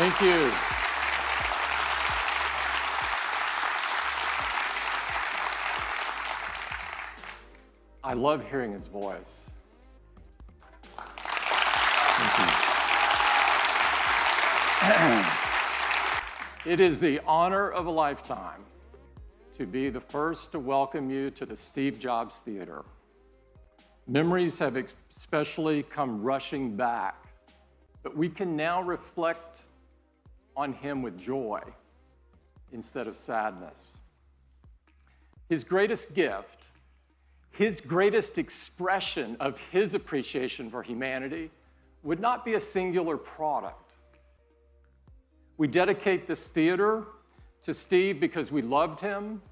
Thank you. I love hearing his voice. Thank you. It is the honor of a lifetime to be the first to welcome you to the Steve Jobs Theater. Memories have especially come rushing back, but we can now reflect on him with joy instead of sadness. His greatest gift, his greatest expression of his appreciation for humanity would not be a singular product. We dedicate this theater to Steve because we loved him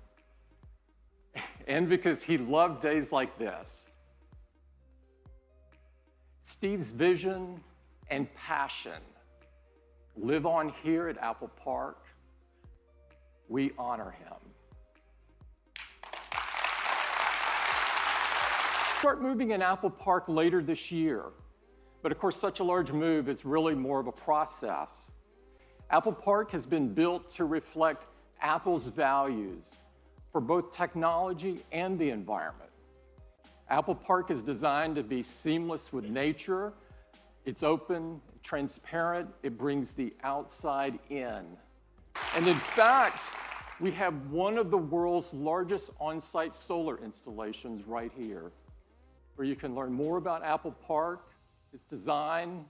and because he loved days like this. Steve's vision and passion live on here at Apple Park. We honor him. Start moving in Apple Park later this year. But of course, such a large move is really more of a process. Apple Park has been built to reflect Apple's values for both technology and the environment. Apple Park is designed to be seamless with nature. It's open, transparent, it brings the outside in. And in fact, we have one of the world's largest on-site solar installations right here, where you can learn more about Apple Park, its design,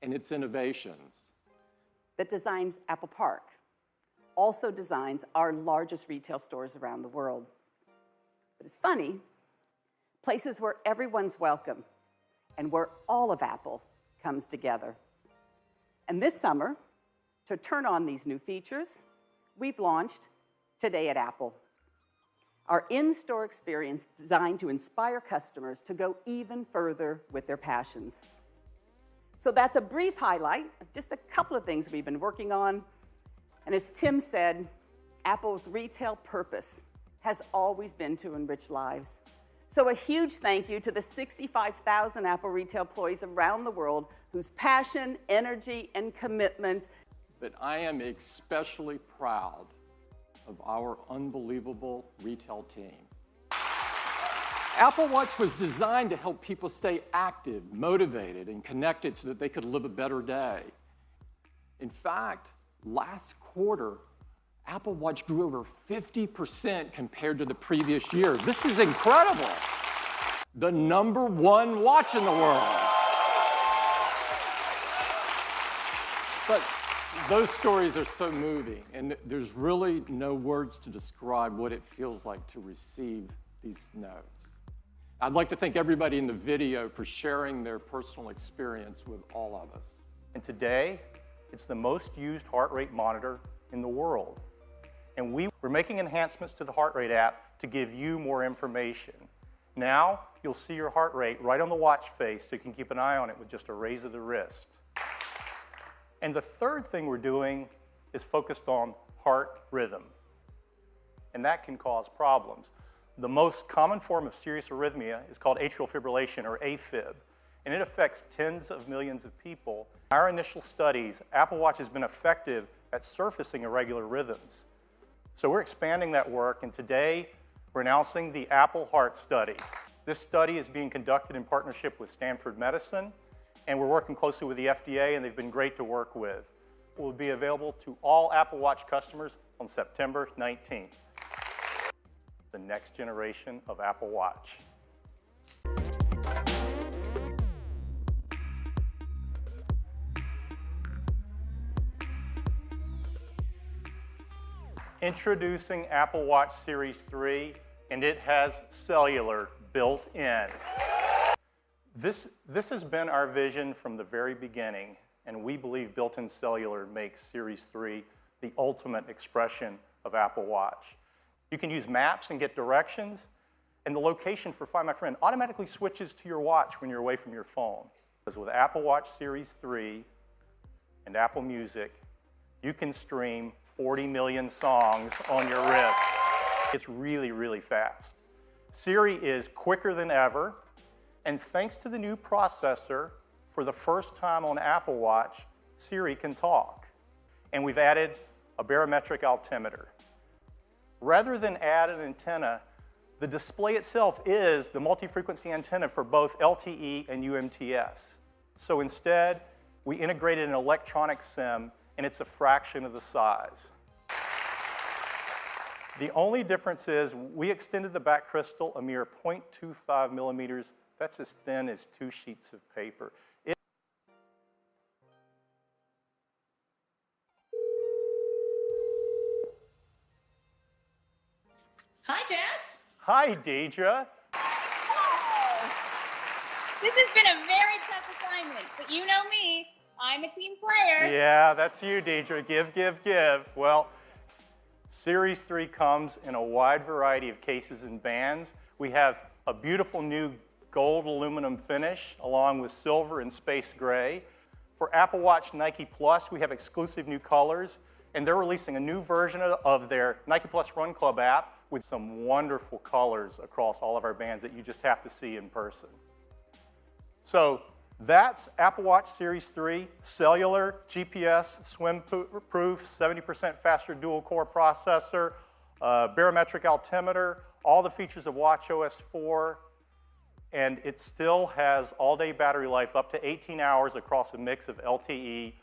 and its innovations. That designs Apple Park also designs our largest retail stores around the world. But it's funny, places where everyone's welcome and where all of Apple comes together. And this summer, to turn on these new features, we've launched Today at Apple, our in-store experience designed to inspire customers to go even further with their passions. So that's a brief highlight of just a couple of things we've been working on. And as Tim said, Apple's retail purpose has always been to enrich lives. So a huge thank you to the 65,000 Apple retail employees around the world whose passion, energy, and commitment. But I am especially proud of our unbelievable retail team. Apple Watch was designed to help people stay active, motivated, and connected so that they could live a better day. In fact, last quarter, Apple Watch grew over 50% compared to the previous year. This is incredible. The #1 watch in the world. But those stories are so moving, and there's really no words to describe what it feels like to receive these notes. I'd like to thank everybody in the video for sharing their personal experience with all of us. And today, it's the most used heart rate monitor in the world. And we're making enhancements to the heart rate app to give you more information. Now, you'll see your heart rate right on the watch face so you can keep an eye on it with just a raise of the wrist. And the third thing we're doing is focused on heart rhythm. And that can cause problems. The most common form of serious arrhythmia is called atrial fibrillation, or AFib, and it affects tens of millions of people. In our initial studies, Apple Watch has been effective at surfacing irregular rhythms. So we're expanding that work, and today we're announcing the Apple Heart Study. This study is being conducted in partnership with Stanford Medicine, and we're working closely with the FDA, and they've been great to work with. It will be available to all Apple Watch customers on September 19th. The next generation of Apple Watch. Introducing Apple Watch Series 3, and it has cellular built in. This has been our vision from the very beginning, and we believe built-in cellular makes Series 3 the ultimate expression of Apple Watch. You can use maps and get directions, and the location for Find My Friend automatically switches to your watch when you're away from your phone. Because with Apple Watch Series 3 and Apple Music, you can stream 40 million songs on your wrist. It's really, really fast. Siri is quicker than ever, and thanks to the new processor, for the first time on Apple Watch, Siri can talk. and we've added a barometric altimeter. Rather than add an antenna, the display itself is the multi-frequency antenna for both LTE and UMTS. So instead, we integrated an electronic SIM, and it's a fraction of the size. The only difference is we extended the back crystal a mere 0.25 millimeters. That's as thin as 2 sheets of paper. Hi, Jeff. Hi, Deidre. This has been a very tough assignment, but you know me. I'm a team player. Yeah, that's you, Deidre. Give, give, give. Well, Series 3 comes in a wide variety of cases and bands. We have a beautiful new gold aluminum finish along with silver and space gray. For Apple Watch Nike Plus, we have exclusive new colors, and they're releasing a new version of their Nike Plus Run Club app with some wonderful colors across all of our bands that you just have to see in person. So that's Apple Watch Series 3, cellular, GPS, swim-proof, 70% faster dual-core processor, barometric altimeter, all the features of watchOS 4, and it still has all-day battery life up to 18 hours across a mix of LTE.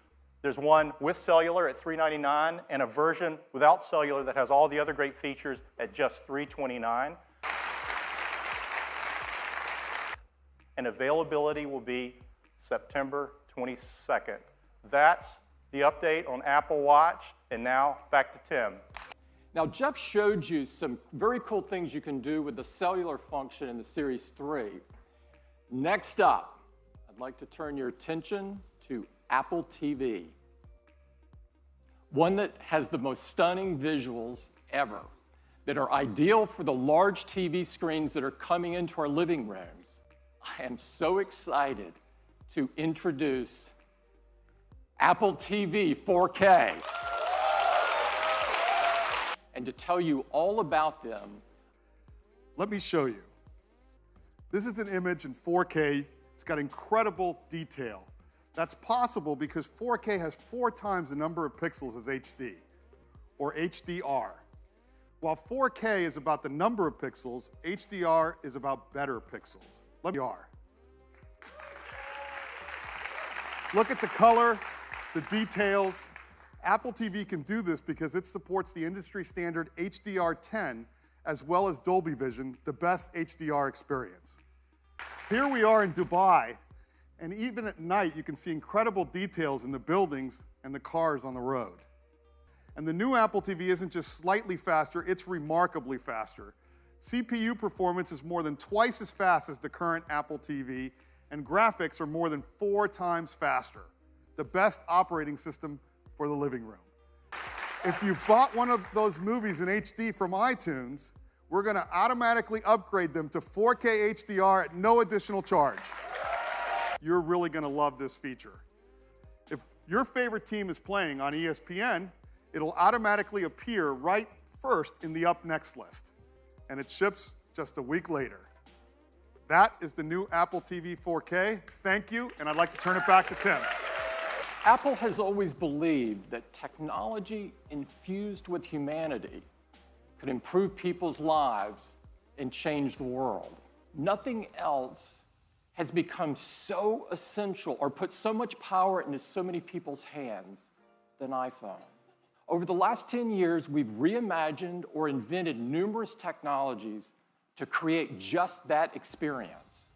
There's one with cellular at $399 and a version without cellular that has all the other great features at just $329. And availability will be September 22nd. That's the update on Apple Watch, and now back to Tim. Now, Jeff showed you some very cool things you can do with the cellular function in the Series 3. Next up, I'd like to turn your attention to Apple TV, one that has the most stunning visuals ever, that are ideal for the large TV screens that are coming into our living rooms. I am so excited to introduce Apple TV 4K and to tell you all about them. Let me show you. This is an image in 4K. It's got incredible detail. That's possible because 4K has 4 times the number of pixels as HD, or HDR. While 4K is about the number of pixels, HDR is about better pixels. Look at the color, the details. Apple TV can do this because it supports the industry standard HDR10 as well as Dolby Vision, the best HDR experience. Here we are in Dubai, and even at night you can see incredible details in the buildings and the cars on the road. And the new Apple TV isn't just slightly faster, it's remarkably faster. CPU performance is more than twice as fast as the current Apple TV, and graphics are more than 4 times faster. The best operating system for the living room. If you bought one of those movies in HD from iTunes, we're gonna automatically upgrade them to 4K HDR at no additional charge. You're really gonna love this feature. If your favorite team is playing on ESPN, it'll automatically appear right first in the Up Next list, and it ships just a week later. That is the new Apple TV 4K. Thank you, and I'd like to turn it back to Tim. Apple has always believed that technology infused with humanity could improve people's lives and change the world. Nothing else has become so essential or put so much power into so many people's hands than iPhone. Over the last 10 years, we've reimagined or invented numerous technologies to create just that experience.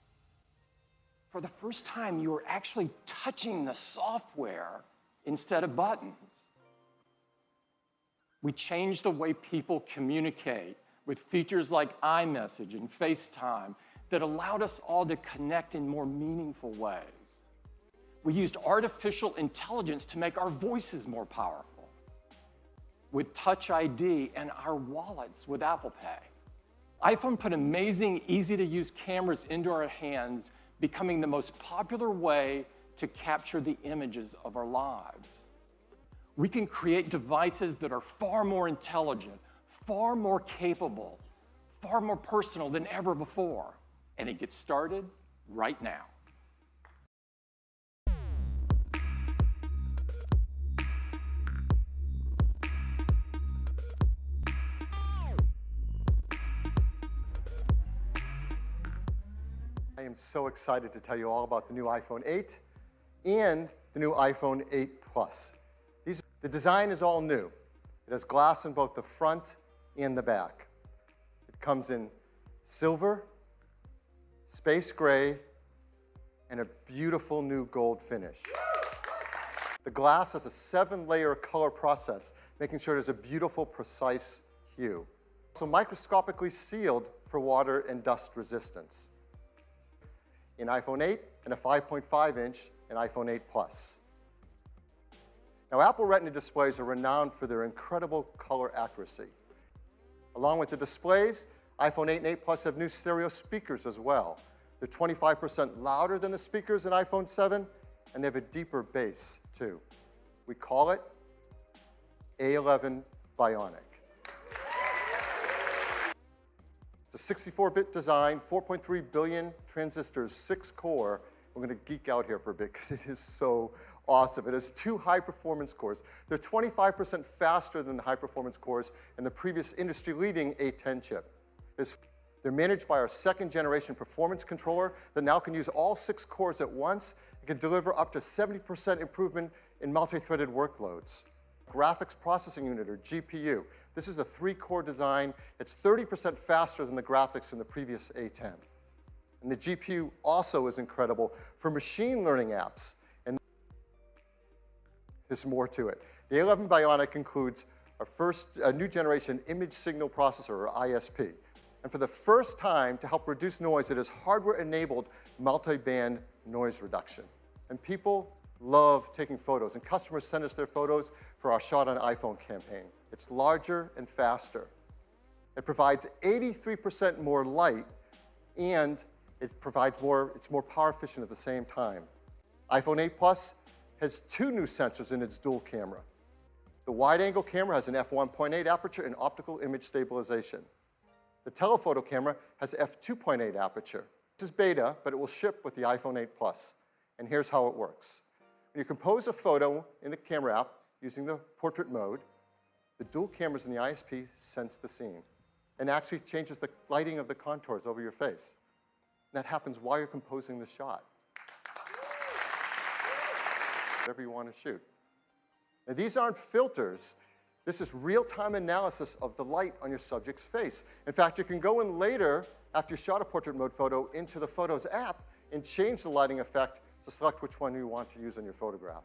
For the first time, you are actually touching the software instead of buttons. We changed the way people communicate with features like iMessage and FaceTime that allowed us all to connect in more meaningful ways. We used artificial intelligence to make our voices more powerful with Touch ID and our wallets with Apple Pay. iPhone put amazing, easy-to-use cameras into our hands, becoming the most popular way to capture the images of our lives. We can create devices that are far more intelligent, far more capable, far more personal than ever before. And it gets started right now. I am so excited to tell you all about the new iPhone 8 and the new iPhone 8 Plus. The design is all new. It has glass in both the front and the back. It comes in silver, space gray, and a beautiful new gold finish. The glass has a 7-layer color process, making sure there's a beautiful, precise hue. So microscopically sealed for water and dust resistance. In iPhone 8 and a 5.5-inch in iPhone 8 Plus. Now, Apple Retina displays are renowned for their incredible color accuracy. Along with the displays, iPhone 8 and 8 Plus have new stereo speakers as well. They're 25% louder than the speakers in iPhone 7, and they have a deeper bass, too. We call it A11 Bionic. It's a 64-bit design, 4.3 billion transistors, 6-core. We're going to geek out here for a bit because it is so awesome. It has 2 high-performance cores. They're 25% faster than the high-performance cores in the previous industry-leading A10 chip. They're managed by our 2nd-generation performance controller that now can use all 6 cores at once. It can deliver up to 70% improvement in multi-threaded workloads. Graphics processing unit, or GPU. This is a 3-core design. It's 30% faster than the graphics in the previous A10. And the GPU also is incredible for machine learning apps. And there's more to it. The A11 Bionic includes a new generation image signal processor, or ISP. And for the first time, to help reduce noise, it has hardware-enabled multi-band noise reduction. And people love taking photos, and customers send us their photos for our Shot on iPhone campaign. It's larger and faster. It provides 83% more light, and it's more power efficient at the same time. iPhone 8 Plus has 2 new sensors in its dual camera. The wide-angle camera has an f1.8 aperture and optical image stabilization. The telephoto camera has f2.8 aperture. This is beta, but it will ship with the iPhone 8 Plus. And here's how it works. When you compose a photo in the camera app using the portrait mode, the dual cameras in the ISP sense the scene and actually changes the lighting of the contours over your face. And that happens while you're composing the shot. Whatever you want to shoot. Now, these aren't filters. This is real-time analysis of the light on your subject's face. In fact, you can go in later, after you shot a portrait mode photo, into the Photos app and change the lighting effect to select which one you want to use on your photograph.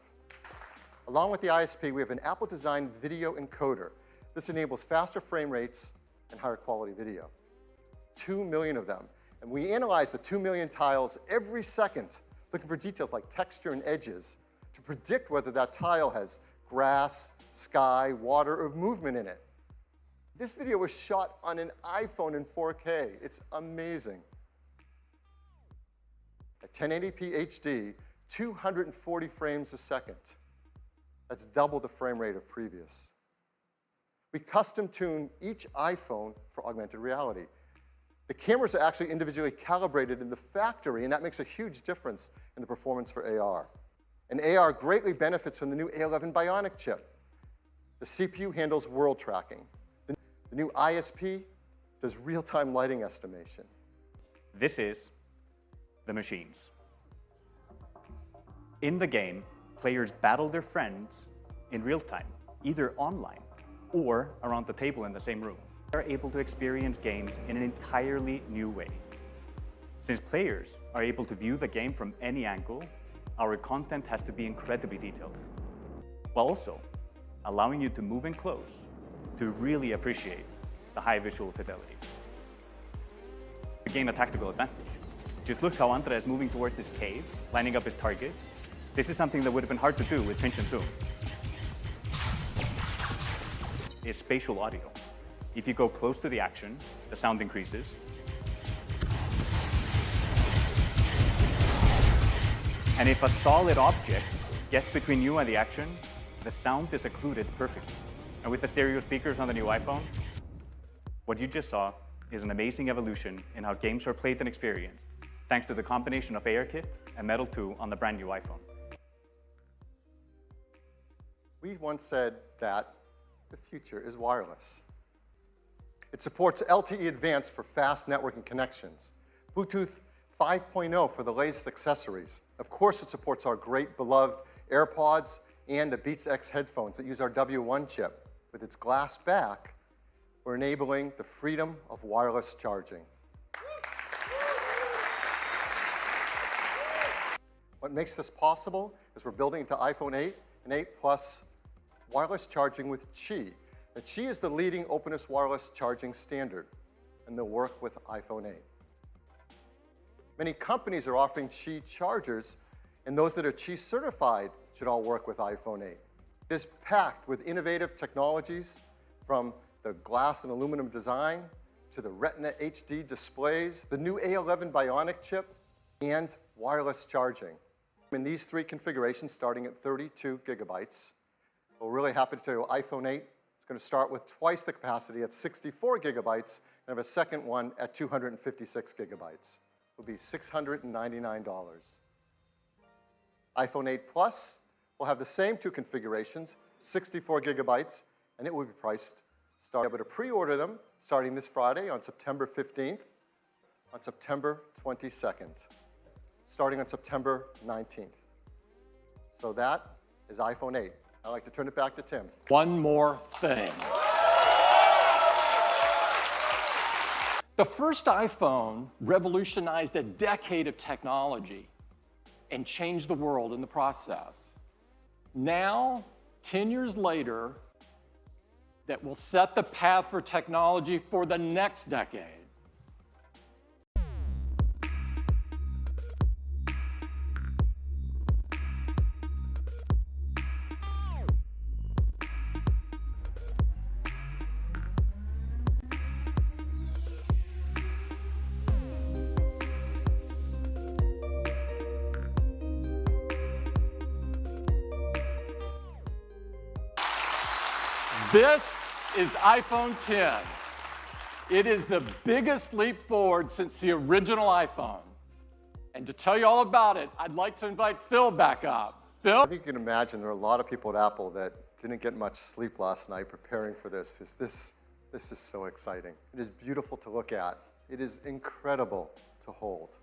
Along with the ISP, we have an Apple-designed video encoder. This enables faster frame rates and higher quality video. 2 million of them. And we analyze the 2 million tiles every second, looking for details like texture and edges to predict whether that tile has grass, sky, water, or movement in it. This video was shot on an iPhone in 4K. It's amazing. At 1080p HD, 240 frames a second. That's double the frame rate of previous. We custom tune each iPhone for augmented reality. The cameras are actually individually calibrated in the factory, and that makes a huge difference in the performance for AR. And AR greatly benefits from the new A11 Bionic chip. The CPU handles world tracking. The new ISP does real-time lighting estimation. This is the machines. In the game, players battle their friends in real time, either online or around the table in the same room. They are able to experience games in an entirely new way. Since players are able to view the game from any angle, our content has to be incredibly detailed, while also allowing you to move in close to really appreciate the high visual fidelity. To gain a tactical advantage. Just look how Andre is moving towards this cave, lining up his targets. This is something that would have been hard to do with pinch and zoom. Is spatial audio. If you go close to the action, the sound increases. And if a solid object gets between you and the action, the sound is occluded perfectly. And with the stereo speakers on the new iPhone, what you just saw is an amazing evolution in how games are played and experienced, thanks to the combination of ARKit and Metal 2 on the brand new iPhone. We once said that the future is wireless. It supports LTE Advanced for fast networking connections, Bluetooth 5.0 for the latest accessories. Of course, it supports our great beloved AirPods and the Beats X headphones that use our W1 chip. With its glass back, we're enabling the freedom of wireless charging. What makes this possible is we're building into iPhone 8 and 8 Plus wireless charging with Qi. Now, Qi is the leading openness wireless charging standard, and they'll work with iPhone 8. Many companies are offering Qi chargers, and those that are Qi certified should all work with iPhone 8. It is packed with innovative technologies, from the glass and aluminum design to the Retina HD displays, the new A11 Bionic chip, and wireless charging. In these three configurations, starting at 32 gigabytes. We're really happy to tell you iPhone 8 is going to start with twice the capacity at 64 gigabytes and have a second one at 256 gigabytes. It will be $699. iPhone 8 Plus will have the same two configurations, 64 gigabytes, and it will be priced. You'll be able to pre-order them starting this Friday on September 15th, on September 22nd, starting on September 19th. So that is iPhone 8. I'd like to turn it back to Tim. One more thing. The first iPhone revolutionized a decade of technology and changed the world in the process. Now, 10 years later, that will set the path for technology for the next decade. This is iPhone 10. It is the biggest leap forward since the original iPhone. And to tell you all about it, I'd like to invite Phil back up. Phil? I think you can imagine there are a lot of people at Apple that didn't get much sleep last night preparing for this. This is so exciting. It is beautiful to look at. It is incredible to hold.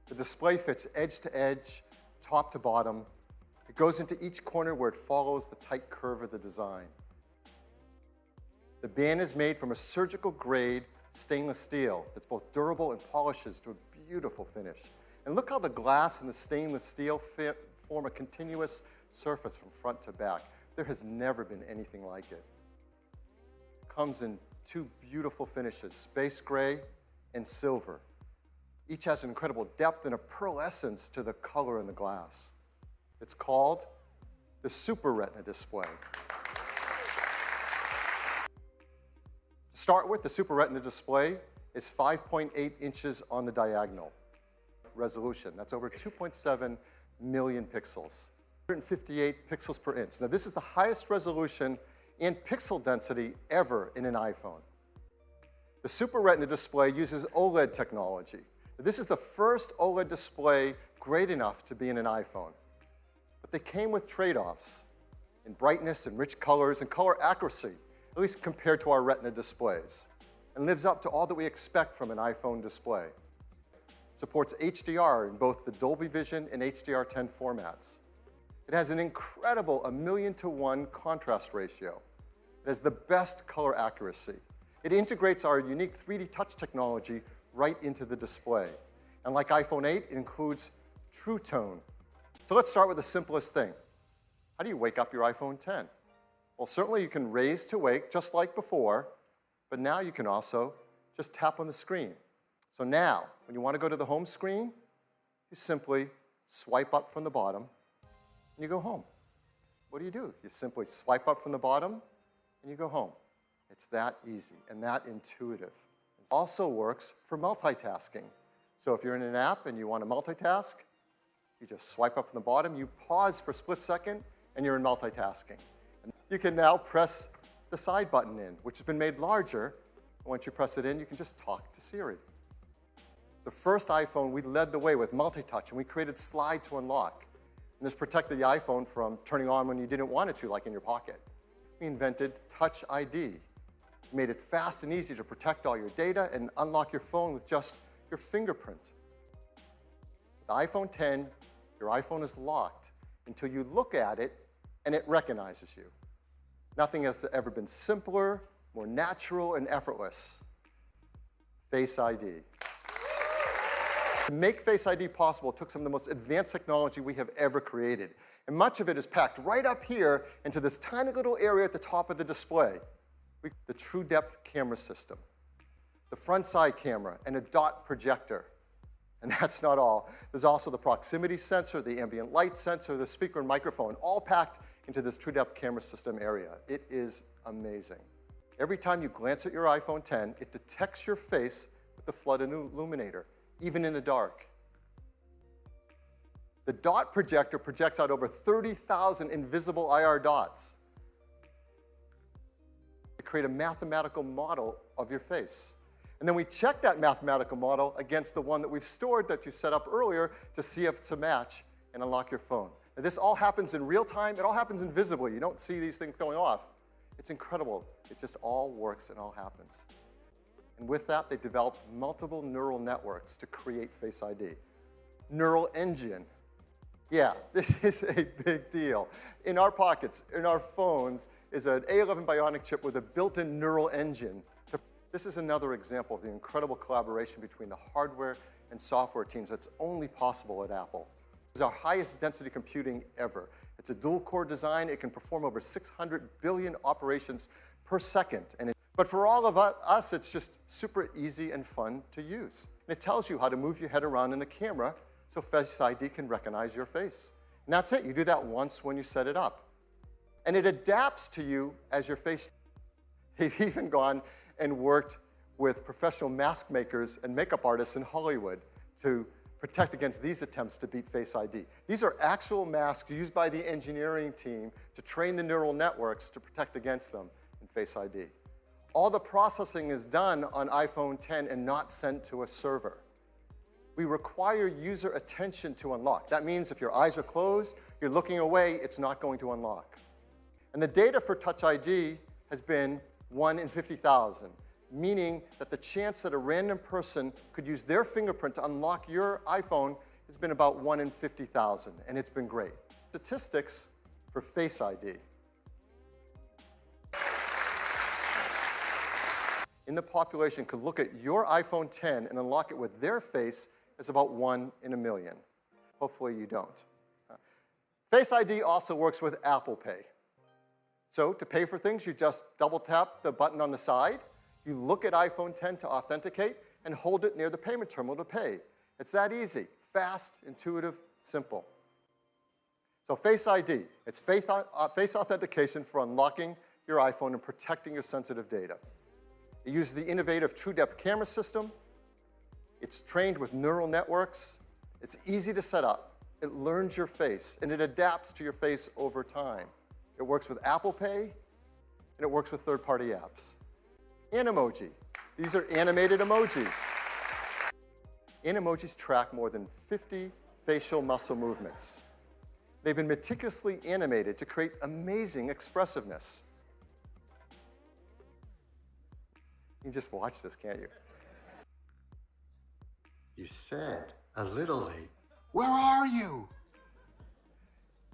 The display fits edge to edge, top to bottom. It goes into each corner where it follows the tight curve of the design. The band is made from a surgical grade stainless steel that's both durable and polishes to a beautiful finish. And look how the glass and the stainless steel form a continuous surface from front to back. There has never been anything like it. It comes in two beautiful finishes, space gray and silver. Each has an incredible depth and a pearlescence to the color in the glass. It's called the Super Retina display. To start with, the Super Retina display is 5.8 inches on the diagonal resolution. That's over 2.7 million pixels, 158 pixels per inch. Now, this is the highest resolution and pixel density ever in an iPhone. The Super Retina display uses OLED technology. This is the first OLED display great enough to be in an iPhone. But they came with trade-offs in brightness and rich colors and color accuracy, at least compared to our Retina displays, and lives up to all that we expect from an iPhone display. Supports HDR in both the Dolby Vision and HDR10 formats. It has an incredible 1,000,000 to 1 contrast ratio. It has the best color accuracy. It integrates our unique 3D touch technology right into the display. And like iPhone 8, it includes True Tone. So let's start with the simplest thing. How do you wake up your iPhone 10? Well, certainly you can raise to wake just like before, but now you can also just tap on the screen. So now, when you want to go to the home screen, you simply swipe up from the bottom and you go home. What do? You simply swipe up from the bottom and you go home. It's that easy and that intuitive. It also works for multitasking. So if you're in an app and you want to multitask, you just swipe up from the bottom, you pause for a split second, and you're in multitasking. And you can now press the side button in, which has been made larger. And once you press it in, you can just talk to Siri. The first iPhone, we led the way with multi-touch, and we created Slide to Unlock. And this protected the iPhone from turning on when you didn't want it to, like in your pocket. We invented Touch ID. We made it fast and easy to protect all your data and unlock your phone with just your fingerprint. The iPhone 10, your iPhone is locked until you look at it and it recognizes you. Nothing has ever been simpler, more natural, and effortless. Face ID. To make Face ID possible, it took some of the most advanced technology we have ever created. And much of it is packed right up here into this tiny little area at the top of the display. The True Depth camera system, the front side camera, and a dot projector. And that's not all. There's also the proximity sensor, the ambient light sensor, the speaker and microphone, all packed into this True Depth camera system area. It is amazing. Every time you glance at your iPhone 10, it detects your face with the flood illuminator, even in the dark. The dot projector projects out over 30,000 invisible IR dots to create a mathematical model of your face. And then we check that mathematical model against the one that we've stored that you set up earlier to see if it's a match and unlock your phone. Now, this all happens in real time. It all happens invisibly. You don't see these things going off. It's incredible. It just all works and all happens. And with that, they developed multiple neural networks to create Face ID. Neural engine. Yeah, this is a big deal. In our pockets, in our phones, is an A11 Bionic chip with a built-in neural engine. This is another example of the incredible collaboration between the hardware and software teams that's only possible at Apple. It's our highest density computing ever. It's a dual-core design. It can perform over 600 billion operations per second. But for all of us, it's just super easy and fun to use. And it tells you how to move your head around in the camera so Face ID can recognize your face. And that's it. You do that once when you set it up. And it adapts to you as your face. They've even gone and worked with professional mask makers and makeup artists in Hollywood to protect against these attempts to beat Face ID. These are actual masks used by the engineering team to train the neural networks to protect against them in Face ID. All the processing is done on iPhone 10 and not sent to a server. We require user attention to unlock. That means if your eyes are closed, you're looking away, it's not going to unlock. And the data for Touch ID has been 1 in 50,000, meaning that the chance that a random person could use their fingerprint to unlock your iPhone has been about 1 in 50,000, and it's been great. Statistics for Face ID. In the population could look at your iPhone 10 and unlock it with their face is about 1 in a million. Hopefully you don't. Face ID also works with Apple Pay. So to pay for things, you just double tap the button on the side, you look at iPhone 10 to authenticate, and hold it near the payment terminal to pay. It's that easy, fast, intuitive, simple. So Face ID, it's face authentication for unlocking your iPhone and protecting your sensitive data. It uses the innovative True Depth camera system. It's trained with neural networks. It's easy to set up. It learns your face, and it adapts to your face over time. It works with Apple Pay, and it works with third-party apps. Animoji. These are animated emojis. Animojis track more than 50 facial muscle movements. They've been meticulously animated to create amazing expressiveness. You can just watch this, can't you? You said a little late. Where are you?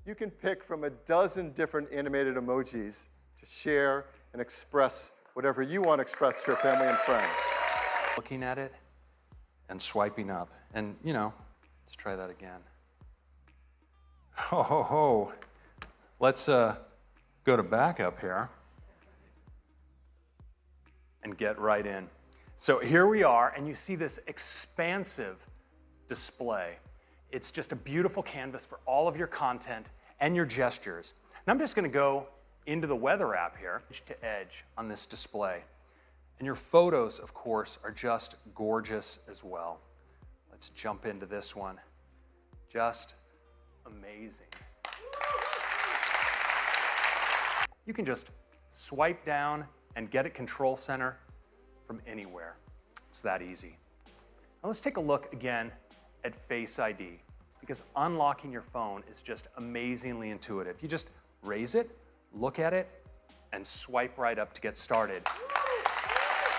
You can pick from a dozen different animated emojis to share and express whatever you want to express to your family and friends. Looking at it and swiping up. And, you know, let's try that again. Ho, ho, ho. Let's go to backup here and get right in. So here we are, and you see this expansive display. It's just a beautiful canvas for all of your content and your gestures. And I'm just going to go into the weather app here, edge to edge on this display. And your photos, of course, are just gorgeous as well. Let's jump into this one. Just amazing. You can just swipe down and get at Control Center from anywhere. It's that easy. Now let's take a look again at Face ID, because unlocking your phone is just amazingly intuitive. You just raise it, look at it, and swipe right up to get started.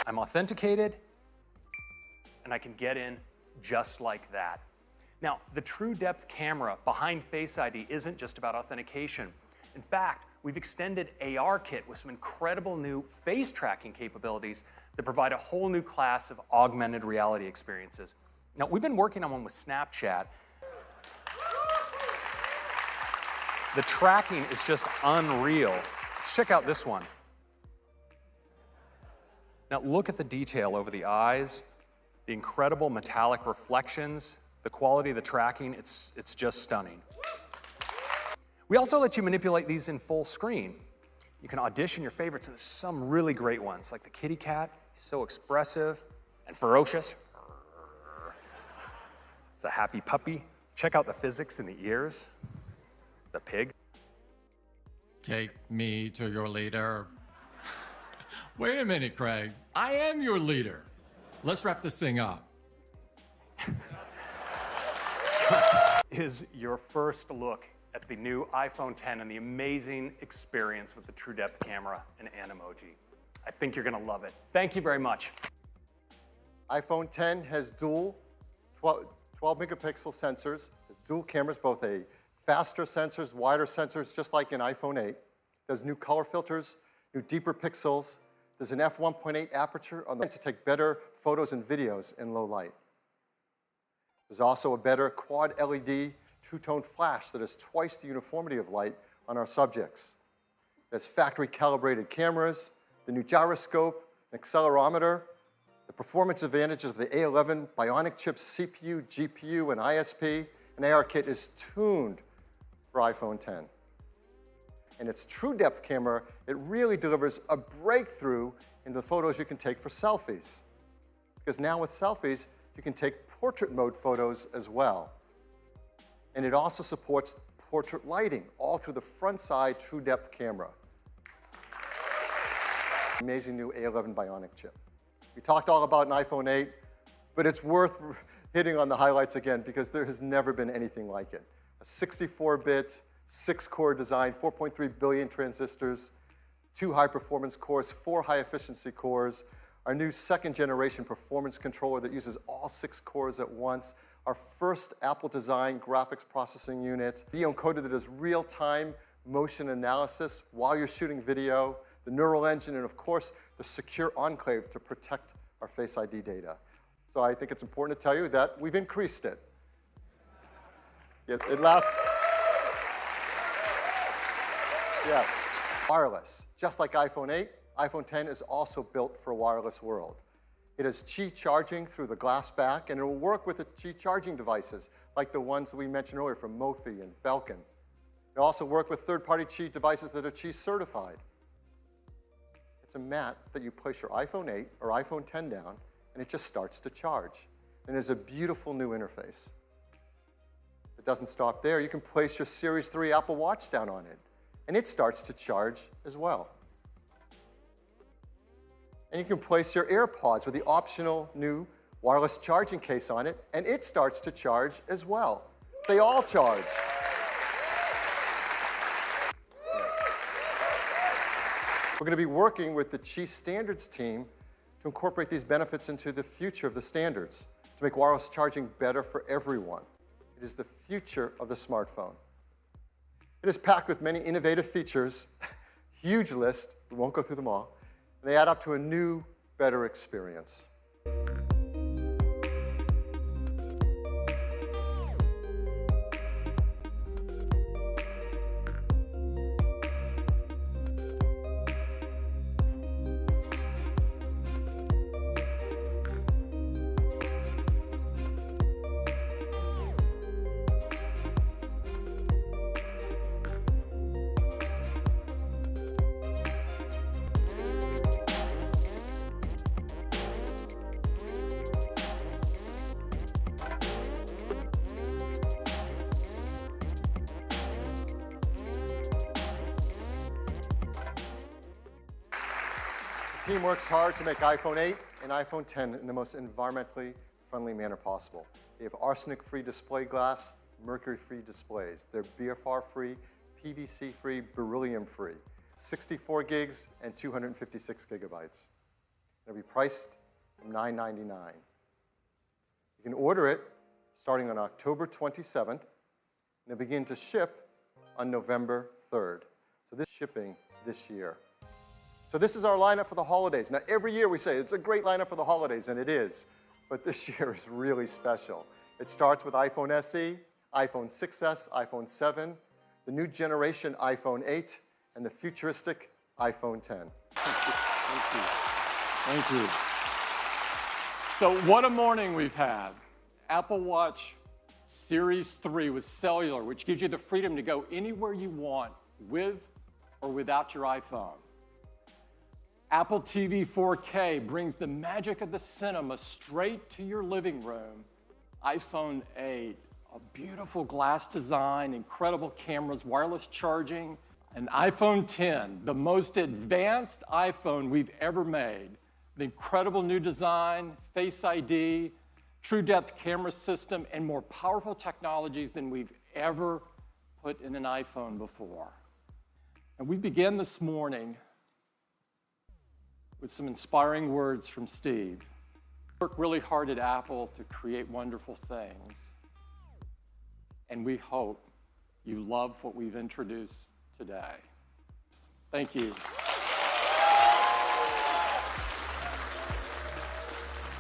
I'm authenticated, and I can get in just like that. Now, the True Depth camera behind Face ID isn't just about authentication. In fact, we've extended ARKit with some incredible new face tracking capabilities that provide a whole new class of augmented reality experiences. Now, we've been working on one with Snapchat. The tracking is just unreal. Let's check out this one. Now, look at the detail over the eyes, the incredible metallic reflections, the quality of the tracking, it's just stunning. We also let you manipulate these in full screen. You can audition your favorites, and there's some really great ones, like the kitty cat, so expressive and ferocious. It's a happy puppy. Check out the physics in the ears. The pig. Take me to your leader. Wait a minute, Craig. I am your leader. Let's wrap this thing up. Is your first look at the new iPhone 10 and the amazing experience with the True Depth camera and Animoji. I think you're gonna love it. Thank you very much. iPhone 10 has dual 12 megapixel sensors, dual cameras, both a faster sensors, wider sensors, just like in iPhone 8. There's new color filters, new deeper pixels. There's an f1.8 aperture on the to take better photos and videos in low light. There's also a better quad LED two-tone flash that has twice the uniformity of light on our subjects. There's factory calibrated cameras, the new gyroscope, an accelerometer, the performance advantages of the A11 Bionic chips CPU, GPU, and ISP, and ARKit is tuned for iPhone 10. And its True Depth camera, it really delivers a breakthrough in the photos you can take for selfies. Because now with selfies, you can take portrait mode photos as well. And it also supports portrait lighting, all through the front side True Depth camera. Amazing new A11 Bionic chip. We talked all about an iPhone 8, but it's worth hitting on the highlights again because there has never been anything like it. A 64-bit, 6-core design, 4.3 billion transistors, 2 high-performance cores, 4 high-efficiency cores, our new second-generation performance controller that uses all 6 cores at once, our first Apple-designed graphics processing unit, VEDIO encoder that does real-time motion analysis while you're shooting video, the neural engine, and of course, the secure enclave to protect our Face ID data. So I think it's important to tell you that we've increased it. Yes, it lasts. Yes, wireless. Just like iPhone 8, iPhone 10 is also built for a wireless world. It has Qi charging through the glass back, and it will work with the Qi charging devices, like the ones that we mentioned earlier from Mophie and Belkin. It'll also work with third-party Qi devices that are Qi certified. It's a mat that you place your iPhone 8 or iPhone 10 down, and it just starts to charge. And there's a beautiful new interface. It doesn't stop there. You can place your Series 3 Apple Watch down on it, and it starts to charge as well. And you can place your AirPods with the optional new wireless charging case on it, and it starts to charge as well. They all charge. We're going to be working with the Qi Standards team to incorporate these benefits into the future of the standards, to make wireless charging better for everyone. It is the future of the smartphone. It is packed with many innovative features, huge list, we won't go through them all, and they add up to a new, better experience. The team works hard to make iPhone 8 and iPhone 10 in the most environmentally friendly manner possible. They have arsenic-free display glass, mercury-free displays. They're BFR-free, PVC-free, beryllium-free, 64 gigs and 256 gigabytes. They'll be priced $9.99. You can order it starting on October 27th, and they begin to ship on November 3rd. So this shipping this year. So this is our lineup for the holidays. Now, every year we say it's a great lineup for the holidays, and it is. But this year is really special. It starts with iPhone SE, iPhone 6s, iPhone 7, the new generation iPhone 8, and the futuristic iPhone 10. Thank you. Thank you. So what a morning we've had. Apple Watch Series 3 with cellular, which gives you the freedom to go anywhere you want with or without your iPhone. Apple TV 4K brings the magic of the cinema straight to your living room. iPhone 8, a beautiful glass design, incredible cameras, wireless charging. An iPhone 10, the most advanced iPhone we've ever made. The incredible new design, Face ID, true depth camera system, and more powerful technologies than we've ever put in an iPhone before. And we begin this morning with some inspiring words from Steve. We worked really hard at Apple to create wonderful things. And we hope you love what we've introduced today. Thank you.